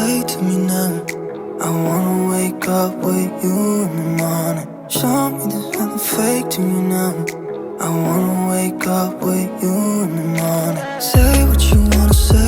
say to me now? I wanna wake up with you in the morning. Show me there's nothing fake to me now. I wanna wake up with you in the morning. Say what you wanna say.